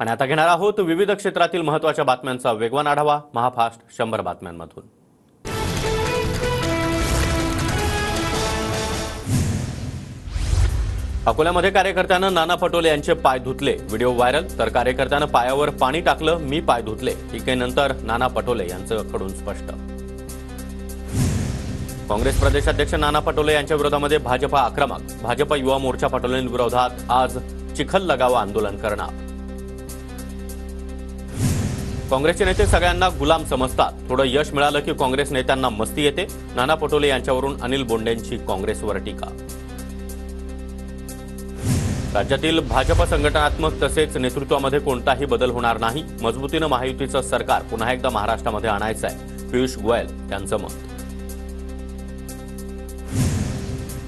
आणि आता घेणार आहोत विविध क्षेत्रातील महत्त्वाच्या बातम्यांचा वेगवान आढावा महाफास्ट 100 बातम्यांमधून। अकोल्यामध्ये कार्यकर्त्यानं नाना पटोले यांचे पाय धुतले, व्हिडिओ व्हायरल। तर कार्यकर्त्यानं पायावर पाणी टाकलं, मी पाय धुतले। टीकेनंतर नाना पटोले यांच्याकडून स्पष्ट। काँग्रेस प्रदेशाध्यक्ष नाना पटोले यांच्या विरोधामध्ये भाजप आक्रमक। भाजप युवा मोर्चा पटोलेंविरोधात आज चिखल लगाव आंदोलन करणार। काँग्रेसचे नेते सगळ्यांना गुलाम समजतात, थोडं यश मिळालं की काँग्रेस नेत्यांना मस्ती येते। नाना पटोले यांच्यावरून अनिल बोंडेंची काँग्रेसवर टीका। राज्यातील भाजप संघटनात्मक तसेच नेतृत्वामध्ये कोणताही बदल होणार नाही, मजबूतीनं महायुतीचं सरकार पुन्हा एकदा महाराष्ट्रामध्ये आणायचं आहे, पियुष गोयल यांचं मत।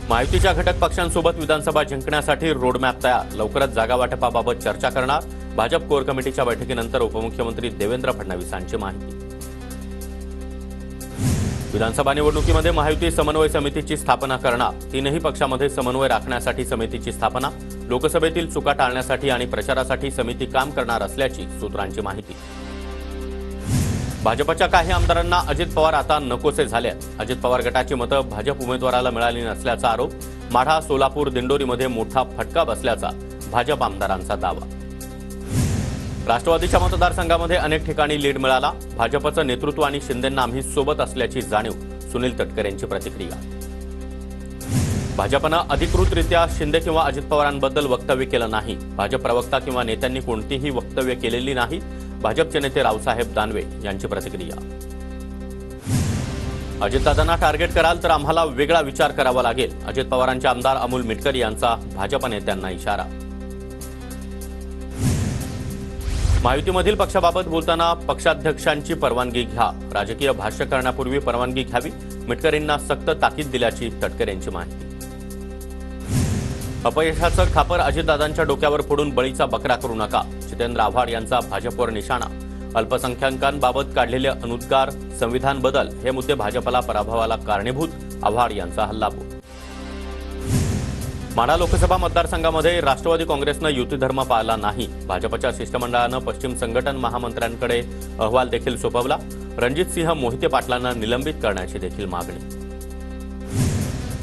महायुतीच्या घटक पक्षांसोबत विधानसभा जिंकण्यासाठी रोडमॅप तयार, लवकरच जागा वाटपाबाबत चर्चा करणार। भाजप कोर कमिटीच्या बैठकीनंतर उपमुख्यमंत्री देवेंद्र फडणवीसांची माहिती। विधानसभा निवडणुकीमध्ये महायुती समन्वय समितीची स्थापना करणार, तीनही पक्षांमध्ये समन्वय राखण्यासाठी समितीची स्थापना। लोकसभेतील चुका टाळण्यासाठी आणि प्रचारासाठी समिती काम करणार असल्याची सूत्रांची माहिती। भाजपच्या काही आमदारांना अजित पवार आता नकोसे झाले आहेत। अजित पवार गटाची मतं भाजप उमेदवाराला मिळाली नसल्याचा आरोप। माढा, सोलापूर, दिंडोरीमध्ये मोठा फटका बसल्याचा भाजप आमदारांचा दावा। राष्ट्रवादीच्या मतदारसंघामध्ये अनेक ठिकाणी लीड मिळाला। भाजपचं नेतृत्व आणि शिंदेंना आम्ही सोबत असल्याची जाणीव, सुनील तटकरे यांची प्रतिक्रिया। भाजपनं अधिकृतरित्या शिंदे किंवा अजित पवारांबद्दल वक्तव्य केलं नाही। भाजप प्रवक्ता किंवा नेत्यांनी कोणतीही वक्तव्य केलेली नाही, भाजपचे नेते रावसाहेब दानवे यांची प्रतिक्रिया। अजितदादांना टार्गेट कराल तर आम्हाला वेगळा विचार करावा लागेल, अजित पवारांचे आमदार अमोल मिटकर यांचा भाजप नेत्यांना इशारा। महायुतीमधील पक्षाबाबत बोलताना पक्षाध्यक्षांची परवानगी घ्या, राजकीय भाष्य करण्यापूर्वी परवानगी घ्यावी, मिटकरींना सक्त ताकीद दिल्याची तटकरे यांची माहिती। अपयशाचं खापर अजितदादांच्या डोक्यावर फोडून बळीचा बकरा करू नका, जितेंद्र आव्हाड यांचा भाजपवर निशाणा। अल्पसंख्याकांबाबत काढलेले अनुद्गार, संविधान बदल हे मुद्दे भाजपला पराभवाला कारणीभूत, आव्हाड यांचा हल्लाबोल। माढा लोकसभा मतदारसंघामध्ये राष्ट्रवादी काँग्रेसनं युती धर्म पाळला नाही, भाजपच्या शिष्टमंडळानं पश्चिम संघटन महामंत्र्यांकडे अहवाल देखील सोपवला। रणजितसिंह मोहिते पाटलांना निलंबित करण्याची देखील मागणी।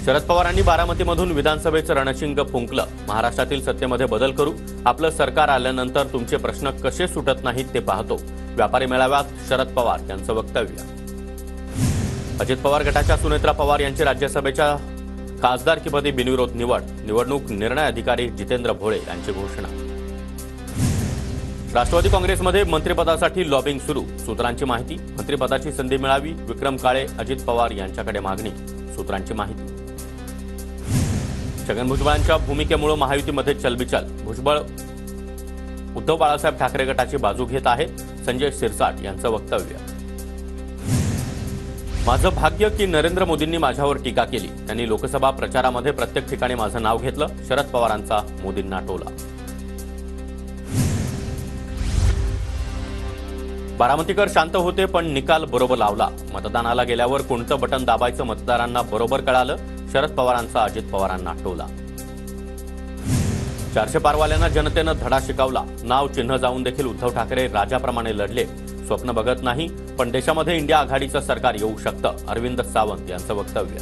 शरद पवारांनी बारामतीमधून विधानसभेचं रणशिंग फुंकलं, महाराष्ट्रातील सत्तेमध्ये बदल करू, आपलं सरकार आल्यानंतर तुमचे प्रश्न कसे सुटत नाहीत ते पाहतो, व्यापारी मेळाव्यात शरद पवार यांचं वक्तव्य। अजित पवार गटाच्या सुनेत्रा पवार यांची राज्यसभेच्या खासदारकीपदी बिनविरोध निवड, निवडणूक निर्णय अधिकारी जितेंद्र भोळे यांची घोषणा। राष्ट्रवादी काँग्रेसमध्ये मंत्रिपदासाठी लॉबिंग सुरू, सूत्रांची माहिती। मंत्रिपदाची संधी मिळावी, विक्रम काळे, अजित पवार यांच्याकडे मागणी, सूत्रांची माहिती। छगन भुजबळांच्या भूमिकेमुळे महायुतीमध्ये चलबिचल, भुजबळ उद्धव बाळासाहेब ठाकरे गटाची बाजू घेत आहेत, संजय शिरसाट यांचं वक्तव्य। माझं भाग्य की नरेंद्र मोदींनी माझ्यावर टीका केली, त्यांनी लोकसभा प्रचारामध्ये प्रत्येक ठिकाणी माझं नाव घेतलं, शरद पवारांचा मोदींना टोला। बारामतीकर शांत होते पण निकाल बरोबर लावला, मतदानाला गेल्यावर कोणतं बटन दाबायचं मतदारांना बरोबर कळालं, शरद पवारांचा अजित पवारांना टोला। 400 पारवाल्यांना जनतेनं धडा शिकवला, नाव चिन्ह जाऊन देखील उद्धव ठाकरे राजाप्रमाणे लढले, स्वप्न बघत नाही पण देशामध्ये इंडिया आघाडीचं सरकार येऊ शकतं, अरविंद सावंत यांचं वक्तव्य।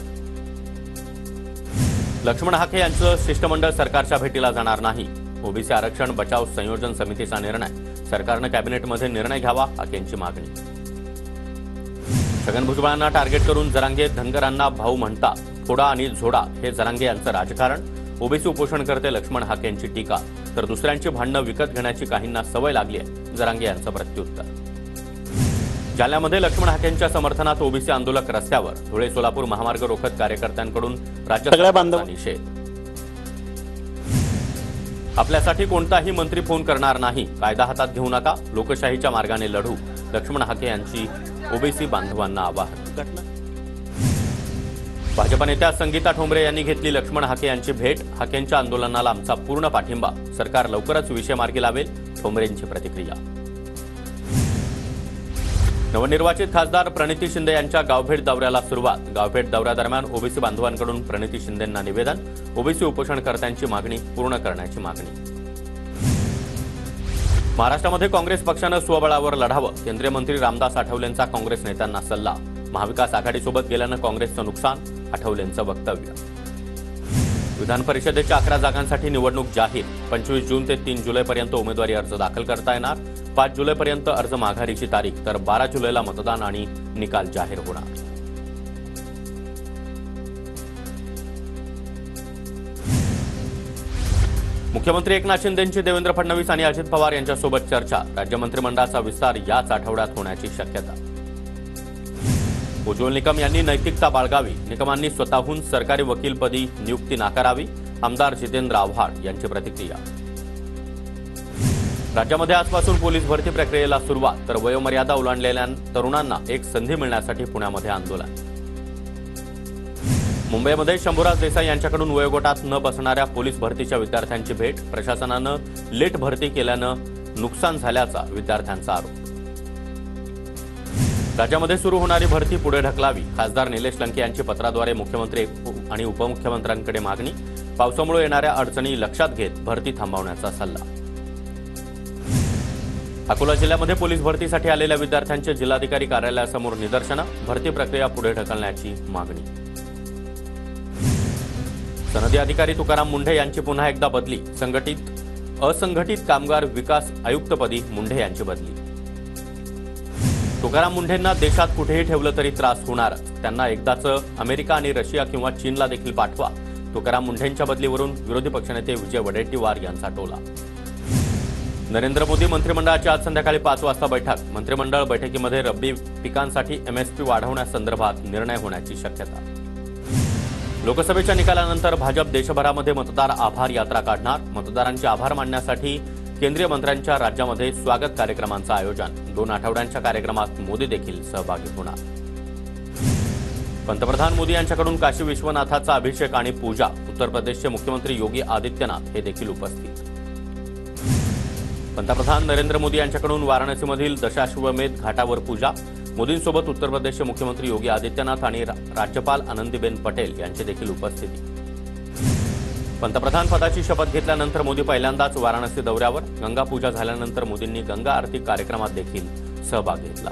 लक्ष्मण हाके यांचं शिष्टमंडळ सरकारच्या भेटीला जाणार नाही, ओबीसी आरक्षण बचाव संयोजन समितीचा निर्णय, सरकारनं कॅबिनेटमध्ये निर्णय घ्यावा, हाकेंची मागणी। छगन भुजबळांना टार्गेट करून जरांगे धनगरांना भाऊ म्हणतात, फोडा आणि झोडा हे जरांगे यांचं राजकारण, ओबीसी उपोषणकर्ते लक्ष्मण हाकेंची टीका। तर दुसऱ्यांची भांडणं विकत घेण्याची काहींना सवय लागली आहे, जरांगे यांचं प्रत्युत्तर। जालन्यामध्ये लक्ष्मण हाकेंच्या समर्थनात ओबीसी आंदोलक रस्त्यावर, धुळे सोलापूर महामार्ग रोखत कार्यकर्त्यांकडून राज्य सरकारचा निषेध। आपल्यासाठी कोणताही मंत्री फोन करणार नाही, कायदा हातात घेऊ नका, लोकशाहीच्या मार्गाने लढू, लक्ष्मण हाके यांची ओबीसी बांधवांना आवाहन। भाजप नेत्या संगीता ठोंबरे यांनी घेतली लक्ष्मण हाके यांची भेट, हाकेंच्या आंदोलनाला आमचा पूर्ण पाठिंबा, सरकार लवकरच विषय मार्गी लावेल, ठोंबरेंची प्रतिक्रिया। नवनिर्वाचित खासदार प्रणिती शिंदे यांच्या गावभेट दौऱ्याला सुरुवात, गावभेट दौऱ्यादरम्यान ओबीसी बांधवांकडून प्रणिती शिंदेंना निवेदन, ओबीसी उपोषणकर्त्यांची मागणी पूर्ण करण्याची मागणी। महाराष्ट्रामध्ये काँग्रेस पक्षानं स्वबळावर लढावं. केंद्रीय मंत्री रामदास आठवलेंचा काँग्रेस नेत्यांना सल्ला. महाविकास आघाडीसोबत गेल्यानं काँग्रेसचं नुकसान, आठवलेंचं वक्तव्य. विधान परिषदेच्या 11 जागांसाठी निवडणूक जाहीर. 25 जून ते 3 जुलैपर्यंत उमेदवारी अर्ज दाखल करता येणार. 5 जुलैपर्यंत अर्ज माघारीची तारीख, तर 12 जुलैला मतदान आणि निकाल जाहीर होणार. मुख्यमंत्री एकनाथ शिंदेंची देवेंद्र फडणवीस आणि अजित पवार यांच्यासोबत चर्चा. राज्य मंत्रिमंडळाचा विस्तार याच आठवड्यात होण्याची शक्यता. उज्ज्वल निकम यांनी नैतिकता बाळगावी. निकमांनी स्वतःहून सरकारी वकीलपदी नियुक्ती नाकारावी. आमदार जितेंद्र आव्हाड यांची प्रतिक्रिया. राज्यामध्ये आजपासून पोलीस भरती प्रक्रियेला सुरुवात, तर वयोमर्यादा ओलांडलेल्या तरुणांना एक संधी मिळण्यासाठी पुण्यामध्ये आंदोलन. मुंबईमध्ये शंभूराज देसाई यांच्याकडून वयोगटात न बसणाऱ्या पोलीस भरतीच्या विद्यार्थ्यांची भेट. प्रशासनानं लेट भरती केल्यानं नुकसान झाल्याचा विद्यार्थ्यांचा आरोप. राज्यामध्ये सुरू होणारी भरती पुढे ढकलावी. खासदार निलेश लंके यांची पत्राद्वारे मुख्यमंत्री आणि उपमुख्यमंत्र्यांकडे मागणी. पावसामुळे येणाऱ्या अडचणी लक्षात घेत भरती थांबवण्याचा सल्ला. अकोला जिल्ह्यामध्ये पोलीस भरतीसाठी आलेल्या विद्यार्थ्यांचे जिल्हाधिकारी कार्यालयासमोर निदर्शनं. भरती प्रक्रिया पुढे ढकलण्याची मागणी. सनदी अधिकारी तुकाराम मुंढे यांची पुन्हा एकदा बदली. असंघटित कामगार विकास आयुक्तपदी मुंढे यांची बदली. तुकाराम मुंढेंना देशात कुठेही ठेवलं तरी त्रास होणारच. त्यांना एकदाचं अमेरिका आणि रशिया किंवा चीनला देखील पाठवा. तुकाराम मुंढेंच्या बदलीवरून विरोधी पक्षनेते विजय वडेट्टीवार यांचा टोला. नरेंद्र मोदी मंत्रिमंडळाची आज संध्याकाळी 5 वाजता बैठक. मंत्रिमंडळ बैठकीमध्ये रब्बी पिकांसाठी एमएसपी वाढवण्यासंदर्भात निर्णय होण्याची शक्यता. लोकसभेच्या निकालानंतर भाजप देशभरामध्ये मतदार आभार यात्रा काढणार. मतदारांचे आभार मानण्यासाठी केंद्रीय मंत्र्यांच्या राज्यामध्ये स्वागत कार्यक्रमांचं आयोजन. 2 आठवड्यांच्या कार्यक्रमात मोदी देखील सहभागी होणार. पंतप्रधान मोदी यांच्याकडून काशी विश्वनाथाचा अभिषेक आणि पूजा. उत्तर प्रदेशचे मुख्यमंत्री योगी आदित्यनाथ हे देखील उपस्थित. पंतप्रधान नरेंद्र मोदी यांच्याकडून वाराणसीमधील दशाश्वमेध घाटावर पूजा. मोदींसोबत उत्तर प्रदेशचे मुख्यमंत्री योगी आदित्यनाथ आणि राज्यपाल आनंदीबेन पटेल यांची देखील उपस्थिती. पंतप्रधान पदाची शपथ घेतल्यानंतर मोदी पहिल्यांदाच वाराणसी दौऱ्यावर. गंगा पूजा झाल्यानंतर मोदींनी गंगा आरती कार्यक्रमात देखील सहभाग घेतला.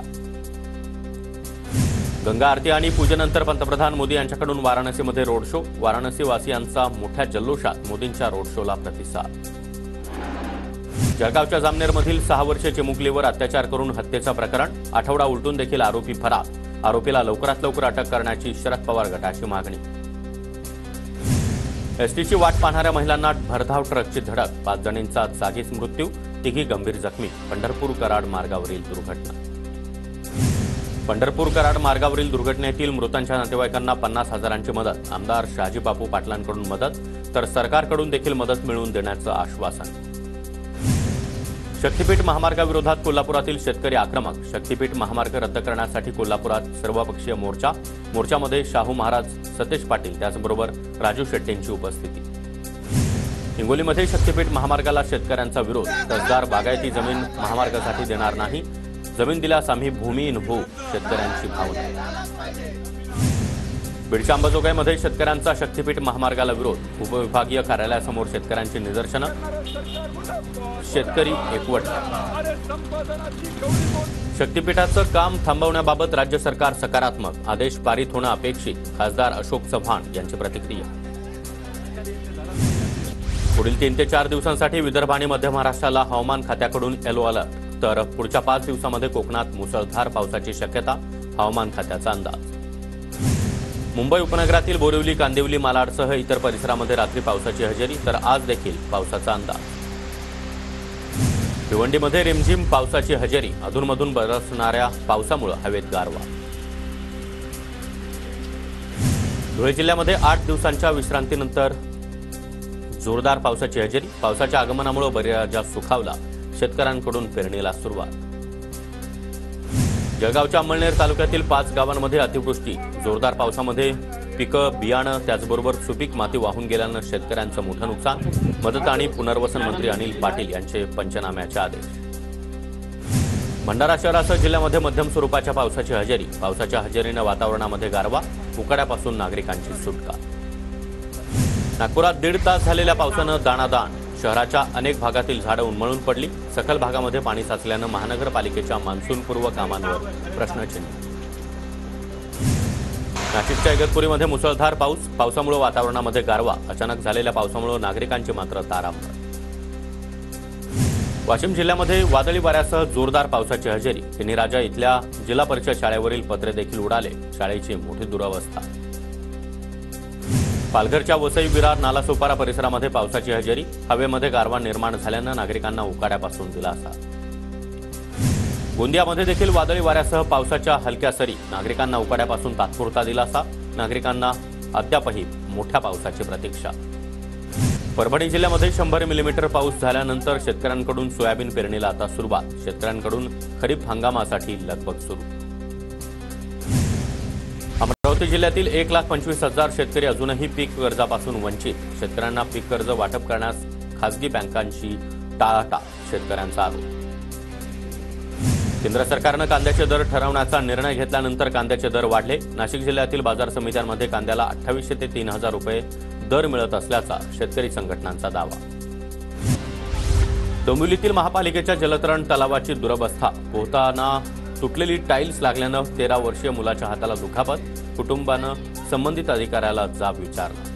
गंगा आरती आणि पूजेनंतर पंतप्रधान मोदी यांच्याकडून वाराणसीमध्ये रोड शो. वाराणसी वासियांचा मोठ्या जल्लोषात मोदींच्या रोड शोला प्रतिसाद. जळगावच्या जामनेरमधील 6 वर्षीय चिमुकलीवर अत्याचार करून हत्येचं प्रकरण. आठवडा उलटून देखील आरोपी फरार. आरोपीला लवकरात लवकर अटक करण्याची शरद पवार गटाची मागणी. एसटीची वाट पाहणाऱ्या महिलांना भरधाव ट्रकची धडक. 5 जणांचा जागीच मृत्यू, 3 गंभीर जखमी. पंढरपूर कराड मार्गावरील दुर्घटना. पंढरपूर कराड मार्गावरील दुर्घटनेतील मृतांच्या नातेवाईकांना 50,000ची मदत. आमदार शहाजी बापू पाटलांकडून मदत, तर सरकारकडून देखील मदत मिळवून देण्याचं आश्वासन. शक्तीपीठ महामार्गाविरोधात कोल्हापुरातील शेतकरी आक्रमक. शक्तीपीठ महामार्ग रद्द करण्यासाठी कोल्हापुरात सर्वपक्षीय मोर्चा. मोर्चामध्ये शाहू महाराज, सतेज पाटील त्याचबरोबर राजू शेट्टींची उपस्थिती. हिंगोलीमध्ये शक्तीपीठ महामार्गाला शेतकऱ्यांचा विरोध. कसदार बागायती जमीन महामार्गासाठी देणार नाही. जमीन दिल्यास आम्ही भूमिहीन होऊ, शेतकऱ्यांची भावना. बीडच्या अंबाजोगाईमध्ये शेतकऱ्यांचा शक्तीपीठ महामार्गाला विरोध. उपविभागीय कार्यालयासमोर शेतकऱ्यांची निदर्शनं. शेतकरी एकवट. शक्तीपीठाचं काम थांबवण्याबाबत राज्य सरकार सकारात्मक. आदेश पारित होणं अपेक्षित. खासदार अशोक चव्हाण यांची प्रतिक्रिया. पुढील 3 ते 4 दिवसांसाठी विदर्भ आणि मध्य महाराष्ट्राला हवामान खात्याकडून येलो अलर्ट. तर पुढच्या 5 दिवसांमध्ये कोकणात मुसळधार पावसाची शक्यता. हवामान खात्याचा अंदाज. मुंबई उपनगरातील बोरिवली, कांदिवली, मालाडसह इतर परिसरामध्ये रात्री पावसाची हजेरी, तर आज देखील पावसाचा अंदाज. भिवंडीमध्ये रिमझिम पावसाची हजेरी. अधूनमधून बरसणाऱ्या पावसामुळे हवेत गारवा. धुळे जिल्ह्यामध्ये 8 दिवसांच्या विश्रांतीनंतर जोरदार पावसाची हजेरी. पावसाच्या आगमनामुळे बऱ्याचदा सुखावला. शेतकऱ्यांकडून पेरणीला सुरुवात. जळगावच्या अंमळनेर तालुक्यातील 5 गावांमध्ये अतिवृष्टी. जोरदार पावसामध्ये पिकं, बियाणं त्याचबरोबर सुपीक माती वाहून गेल्यानं शेतकऱ्यांचं मोठं नुकसान. मदत आणि पुनर्वसन मंत्री अनिल पाटील यांचे पंचनाम्याचे आदेश. भंडारा शहरासह जिल्ह्यामध्ये मध्यम स्वरूपाच्या पावसाची हजेरी. पावसाच्या हजेरीनं वातावरणामध्ये गारवा. उकाड्यापासून नागरिकांची सुटका. नागपुरात 1.5 तास झालेल्या पावसानं दाणादाण. शहराच्या अनेक भागातील झाडं उन्मळून पडली. सखल भागामध्ये पाणी साचल्यानं महानगरपालिकेच्या मान्सूनपूर्व कामांवर प्रश्नचिन्ह. नाशिकच्या इगतपुरीमध्ये मुसळधार पावसामुळे वातावरणामध्ये गारवा. अचानक झालेल्या पावसामुळे नागरिकांची मात्र तारांबळ. वाशिम जिल्ह्यामध्ये वादळी वाऱ्यासह जोरदार पावसाची हजेरी. किनीराजा इथल्या जिल्हा परिषद शाळेवरील पत्रे देखील उडाले. शाळेची मोठी दुरवस्था. पालघरच्या वसई विरार नालासोपारा परिसरामध्ये पावसाची हजेरी. हवेमध्ये गारवा निर्माण झाल्यानं नागरिकांना उकाड्यापासून दिलासा. गोंदियामध्ये देखील वादळी वाऱ्यासह पावसाच्या हलक्या सरी. नागरिकांना उकाड्यापासून तात्पुरता दिलासा. नागरिकांना अद्यापही मोठ्या पावसाची प्रतीक्षा. परभणी जिल्ह्यामध्ये 100 मिलीमीटर पाऊस झाल्यानंतर शेतकऱ्यांकडून सोयाबीन पेरणीला आता सुरुवात. शेतकऱ्यांकडून खरीप हंगामासाठी लगबग सुरू. अमरावती जिल्ह्यातील 1,25,000 शेतकरी अजूनही पीक कर्जापासून वंचित. शेतकऱ्यांना पीक कर्ज वाटप करण्यास खासगी बँकांची टाळाटाळ. शेतकऱ्यांचा आरोप. केंद्र सरकारनं कांद्याचे दर ठरवण्याचा निर्णय घेतल्यानंतर कांद्याचे दर वाढले. नाशिक जिल्ह्यातील बाजार समित्यांमध्ये कांद्याला 2800 ते 3000 रुपये दर मिळत असल्याचा शेतकरी संघटनांचा दावा. डोंबिवलीतील महापालिकेच्या जलतरण तलावाची दुरवस्था. पोहताना तुटलेली टाईल्स लागल्यानं 13 वर्षीय मुलाच्या हाताला दुखापत. कुटुंबानं संबंधित अधिकाऱ्याला जाब विचारला.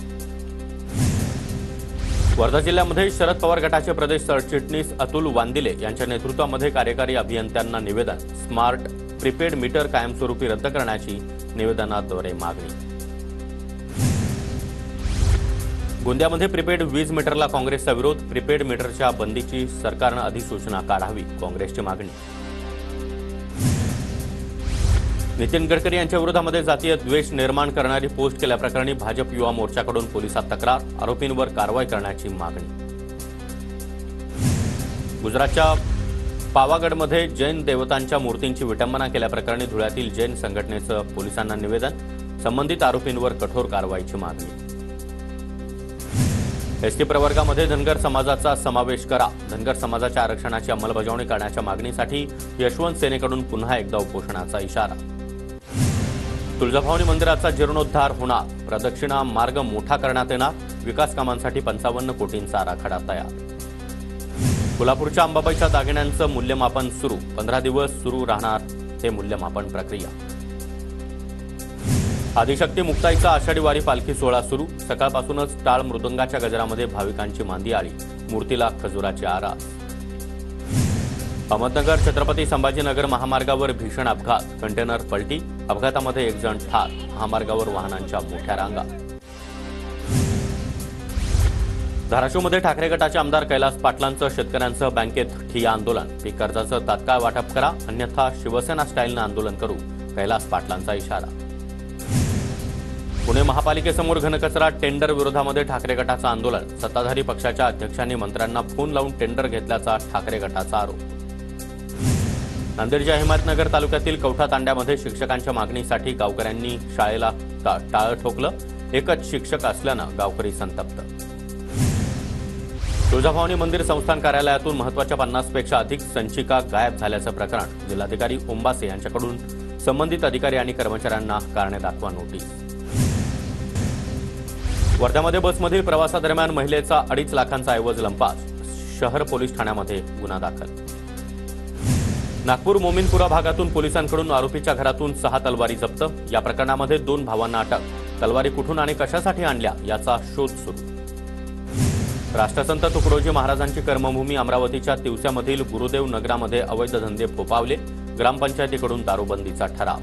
वर्धा जिल्ह्यामध्ये शरद पवार गटाचे प्रदेश सरचिटणीस अतुल वांदिले यांच्या नेतृत्वामध्ये कार्यकारी अभियंत्यांना निवेदन. स्मार्ट प्रीपेड मीटर कायमस्वरूपी रद्द करण्याची निवेदनाद्वारे मागणी. गोंदियामध्ये प्रीपेड वीज मीटरला काँग्रेसचा विरोध. प्रीपेड मीटरच्या बंदीची सरकारनं अधिसूचना काढावी. काँग्रेसची मागणी. नितीन गडकरी यांच्या विरोधामध्ये जातीय द्वेष निर्माण करणारी पोस्ट केल्याप्रकरणी भाजप युवा मोर्चाकडून पोलिसात तक्रार. आरोपींवर कारवाई करण्याची मागणी. गुजरातच्या पावागडमध्ये जैन देवतांच्या मूर्तींची विटंबना केल्याप्रकरणी धुळ्यातील जैन संघटनेचं पोलिसांना निवेदन. संबंधित आरोपींवर कठोर कारवाईची मागणी. एसटी प्रवर्गामध्ये धनगर समाजाचा समावेश करा. धनगर समाजाच्या आरक्षणाची अंमलबजावणी करण्याच्या मागणीसाठी यशवंत सेनेकडून पुन्हा एकदा उपोषणाचा इशारा. तुळजाभवानी मंदिराचा जीर्णोद्धार होणार. प्रदक्षिणा मार्ग मोठा करण्यात येणार. विकास कामांसाठी 55 कोटींचा आराखडा तयार. कोल्हापूरच्या अंबाबाईच्या दागिन्यांचं मूल्यमापन सुरू. 15 दिवस सुरू राहणार हे मूल्यमापन प्रक्रिया. आदिशक्ती मुक्ताईचा आषाढी वारी पालखी सोहळा सुरू. सकाळपासूनच टाळ मृदंगाच्या गजरामध्ये भाविकांची मांदी आली. मूर्तीला खजुराची आरास. अहमदनगर छत्रपती संभाजीनगर महामार्गावर भीषण अपघात. कंटेनर पलटी. अपघातामध्ये 1 जण ठार. महामार्गावर वाहनांच्या मोठ्या रांगा. धाराशिवमध्ये ठाकरे गटाचे आमदार कैलास पाटलांचं शेतकऱ्यांसह बँकेत ठिय्या आंदोलन. पीक कर्जाचं तात्काळ वाटप करा, अन्यथा शिवसेना स्टाईलनं आंदोलन करू. कैलास पाटलांचा इशारा. पुणे महापालिकेसमोर घनकचरा टेंडर विरोधामध्ये ठाकरे गटाचं आंदोलन. सत्ताधारी पक्षाच्या अध्यक्षांनी मंत्र्यांना फोन लावून टेंडर घेतल्याचा ठाकरे गटाचा आरोप. नांदेडच्या हिमायतनगर तालुक्यातील कवठा तांड्यामध्ये शिक्षकांच्या मागणीसाठी गावकऱ्यांनी शाळेला टाळं ठोकलं. एकच शिक्षक असल्यानं गावकरी संतप्त. तुळजाभवानी मंदिर संस्थान कार्यालयातून महत्त्वाच्या 50 पेक्षा अधिक संचिका गायब झाल्याचं प्रकरण. जिल्हाधिकारी ओंबासे यांच्याकडून संबंधित अधिकारी आणि कर्मचाऱ्यांना कारणे दाखवा नोटीस. वर्ध्यामध्ये बसमधील प्रवासादरम्यान महिलेचा 2.5 लाखांचा ऐवज लंपास. शहर पोलीस ठाण्यामध्ये गुन्हा दाखल. नागपूर मोमीनपुरा भागातून पोलिसांकडून आरोपीच्या घरातून 6 तलवारी जप्त. या प्रकरणामध्ये 2 भावांना अटक. तलवारी कुठून आणि कशासाठी आणल्या याचा शोध सुरू. राष्ट्रसंत तुकडोजी महाराजांची कर्मभूमी अमरावतीच्या तिवस्यामधील गुरुदेव नगरामध्ये अवैध धंदे फोफावले. ग्रामपंचायतीकडून दारूबंदीचा ठराव.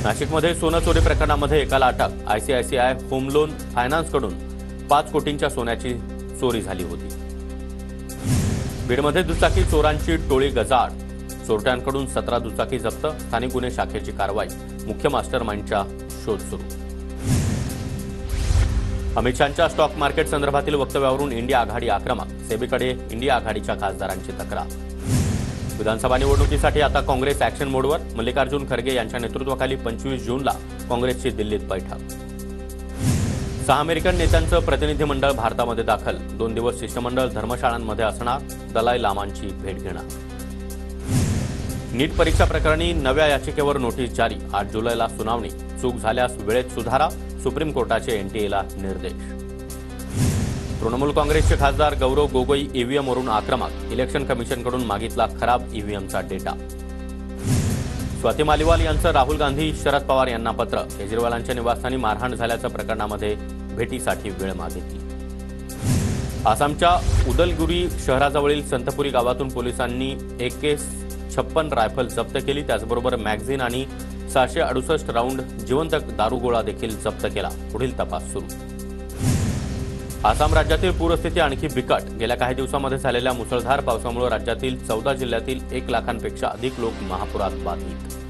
नाशिकमध्ये सोनं चोरी प्रकरणामध्ये एकाला अटक. आयसीआयसीआय होम लोन फायनान्सकडून 5 कोटींच्या सोन्याची चोरी झाली होती. बीडमध्ये दुचाकी चोरांची टोळी गजाआड. चोरट्यांकडून 17 दुचाकी जप्त. स्थानिक गुन्हे शाखेची कारवाई. मुख्य मास्टर माइंडचा शोध सुरू. अमित शहांच्या स्टॉक मार्केट संदर्भातील वक्तव्यावरून इंडिया आघाडी आक्रमक. सेबीकडे इंडिया आघाडीच्या खासदारांची तक्रार. विधानसभा निवडणुकीसाठी आता काँग्रेस ॲक्शन मोडवर. मल्लिकार्जुन खरगे यांच्या नेतृत्वाखाली 25 जूनला काँग्रेसची दिल्लीत बैठक. 6 अमेरिकन नेत्यांचं प्रतिनिधिमंडळ भारतामध्ये दाखल. 2 दिवस शिष्टमंडळ धर्मशाळांमध्ये असणार. दलाई लामांची भेट घेणार. नीट परीक्षा प्रकरणी नव्या याचिकेवर नोटीस जारी. 8 जुलैला सुनावणी. चूक झाल्यास वेळेत सुधारा. सुप्रीम कोर्टाचे एनटीएला निर्देश. तृणमूल काँग्रेसचे खासदार गौरव गोगोई ईव्हीएमवरून आक्रमक, इलेक्शन कमिशनकडून मागितला खराब ईव्हीएमचा डेटा. स्वाती मालिवाल यांचं राहुल गांधी शरद पवार यांना पत्र, केजरीवालांच्या निवासस्थानी मारहाण झाल्याच्या प्रकरणामध्ये भेटीसाठी वेळ मागितली. आसामच्या उदलगुरी शहराजवळील संतपुरी गावातून पोलिसांनी AK-56 रायफल जप्त केली. त्याचबरोबर मॅगझिन आणि 668 राऊंड जिवंत दारुगोळा देखील जप्त केला. पुढील तपास सुरू. आसाम राज्यातील पूरस्थिती आणखी बिकट. गेल्या काही दिवसांमध्ये झालेल्या मुसळधार पावसामुळे राज्यातील 14 जिल्ह्यातील 1 लाखांपेक्षा अधिक लोक महापुरात बाधित.